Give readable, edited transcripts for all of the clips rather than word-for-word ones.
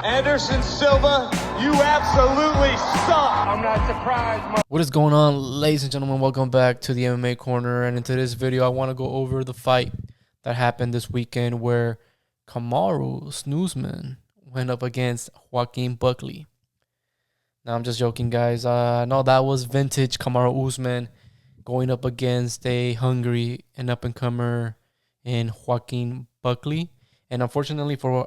Anderson Silva, you absolutely suck. I'm not surprised. What is going on, ladies and gentlemen? Welcome back to the MMA Corner. And in today's video, I want to go over the fight that happened this weekend where Kamaru Snusman went up against Joaquin Buckley. Now, I'm just joking, guys. No, that was vintage Kamaru Usman going up against a hungry and up-and-comer in Joaquin Buckley. And unfortunately for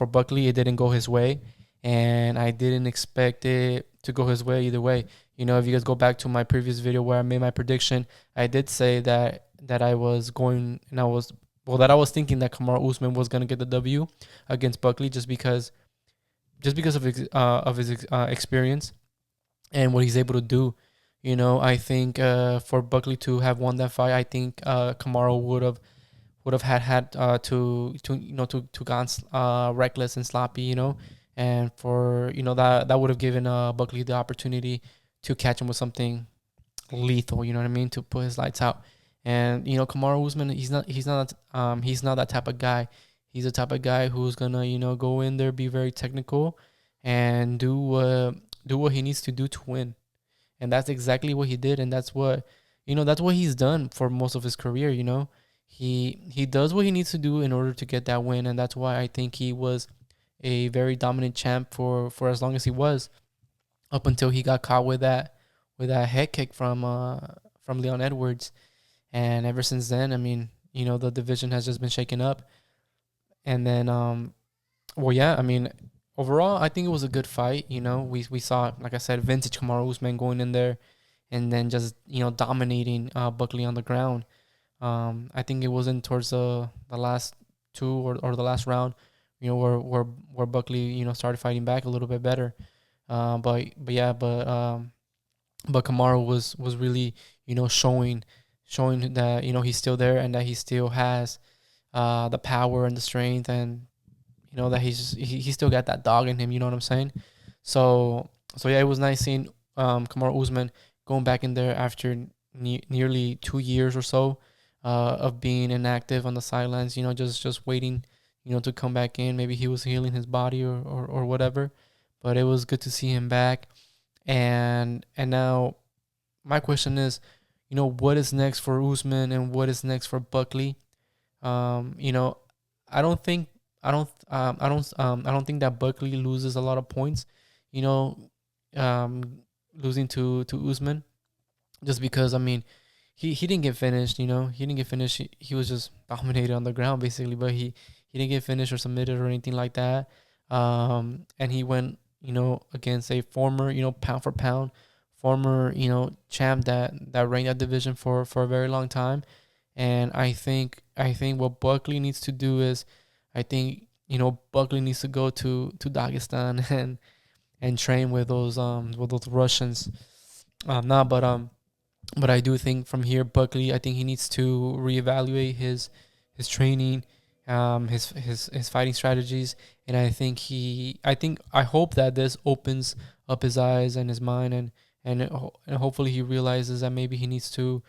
Buckley, it didn't go his way. And I didn't expect it to go his way either way. You know, if you guys go back to my previous video where I made my prediction, I did say that I was thinking that Kamaru Usman was going to get the W against Buckley just because of his experience and what he's able to do. You know, I think for Buckley to have won that fight, I think Kamaru would have had to gone reckless and sloppy, you know, and for that would have given Buckley the opportunity to catch him with something lethal, you know what I mean, to put his lights out. And Kamaru Usman, he's not that type of guy. He's the type of guy who's gonna go in there, be very technical, and do what he needs to do to win. And that's exactly what he did, and that's what he's done for most of his career. You know, he does what he needs to do in order to get that win, and that's why I think he was a very dominant champ for as long as he was, up until he got caught with that head kick from Leon Edwards. And ever since then, I mean, the division has just been shaken up. And then, I mean, overall, I think it was a good fight. You know, we saw, like I said, vintage Kamaru Usman going in there and then just, dominating Buckley on the ground. I think it wasn't towards the last two or the last round, where Buckley, started fighting back a little bit better. But Kamaru was really, showing that, he's still there and that he still has the power and the strength, and that he still got that dog in him, you know what I'm saying? So yeah, it was nice seeing Kamaru Usman going back in there after nearly 2 years or so of being inactive on the sidelines, just waiting, to come back in. Maybe he was healing his body or whatever, but it was good to see him back. And now my question is, what is next for Usman and what is next for Buckley? I don't think that Buckley loses a lot of points, losing to Usman, just because, I mean, he didn't get finished, he didn't get finished. He was just dominated on the ground basically, but he didn't get finished or submitted or anything like that. And he went, against a former, pound for pound, former, champ that reigned that division for a very long time. And I think what Buckley needs to do is, I think, Buckley needs to go to Dagestan and train with those Russians. But I do think from here, Buckley, I think he needs to reevaluate his training, his fighting strategies, and I hope that this opens up his eyes and his mind, and hopefully he realizes that maybe he needs to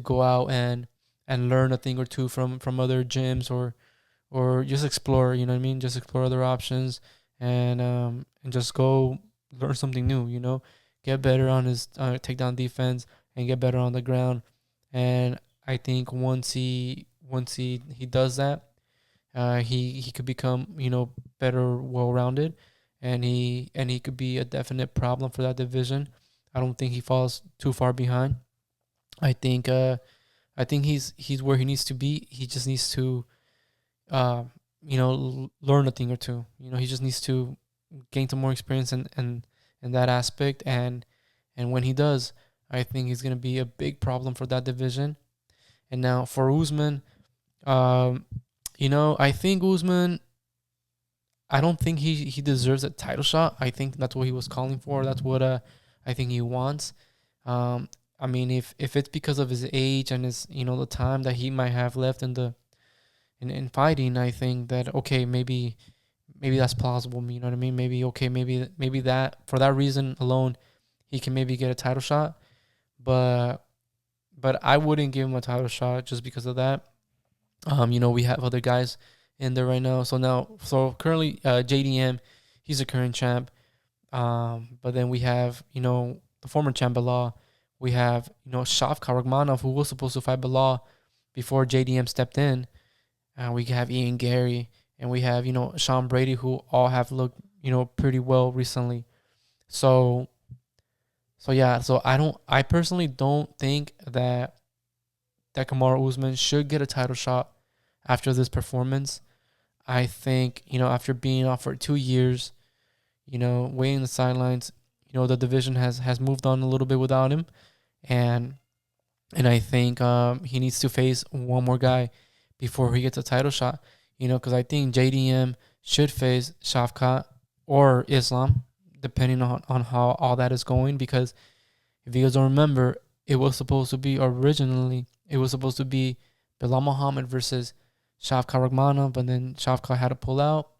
go out and learn a thing or two from other gyms, or just explore, you know what I mean? Just explore other options and just go learn something new, get better on his takedown defense and get better on the ground. And I think once he does that, he could become, better, well-rounded, and he could be a definite problem for that division. I don't think he falls too far behind. I think he's where he needs to be. He just needs to learn a thing or two. He just needs to gain some more experience in that aspect, and when he does, I think he's going to be a big problem for that division. And now for Usman, I think Usman, I don't think he deserves a title shot. I think that's what he was calling for. That's what I think he wants. I mean, if it's because of his age and his, the time that he might have left in fighting, I think that, okay, maybe that's plausible. You know what I mean? Maybe that, for that reason alone, he can maybe get a title shot. But I wouldn't give him a title shot just because of that. We have other guys in there right now. So currently, JDM, He's a current champ. But then we have, the former champ Bilal. We have, Shavkat Rakhmonov, who was supposed to fight Bilal before JDM stepped in. We have Ian Gary, and we have, Sean Brady, who all have looked, pretty well recently. So yeah, so I personally don't think that Kamaru Usman should get a title shot after this performance. I think, after being off for 2 years, waiting in the sidelines, the division has moved on a little bit without him. And I think he needs to face one more guy before he gets a title shot. Because I think JDM should face Shavkat or Islam, depending on how all that is going. Because if you guys don't remember, it was supposed to be Bilal Muhammad versus Shavkat Rakhmonov, but then Shavkat had to pull out,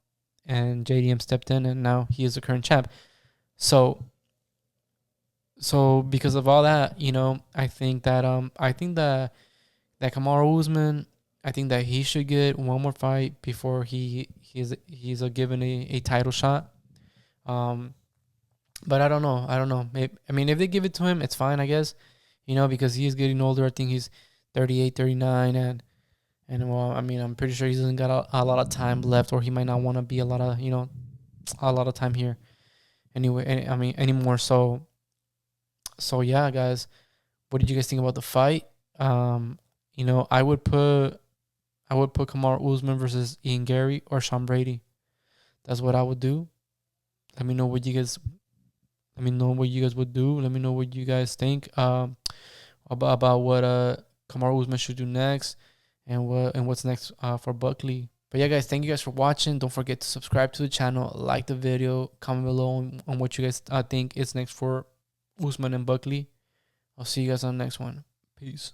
and JDM stepped in, and now he is the current champ. So because of all that, I think that Kamaru Usman, I think that he should get one more fight before he's given a title shot. But I don't know. If they give it to him, it's fine, I guess. Because he is getting older. I think he's 38, 39, and well, I'm pretty sure he doesn't got a lot of time left, or he might not want to be a lot of time here. Anyway, anymore. So yeah, guys, what did you guys think about the fight? I would put Kamaru Usman versus Ian Gary or Sean Brady. That's what I would do. Let me know what you guys would do. Let me know what you guys think about what Kamaru Usman should do next, and what's next for Buckley. But yeah, guys, thank you guys for watching. Don't forget to subscribe to the channel, like the video, comment below on what you guys think is next for Usman and Buckley. I'll see you guys on the next one. Peace.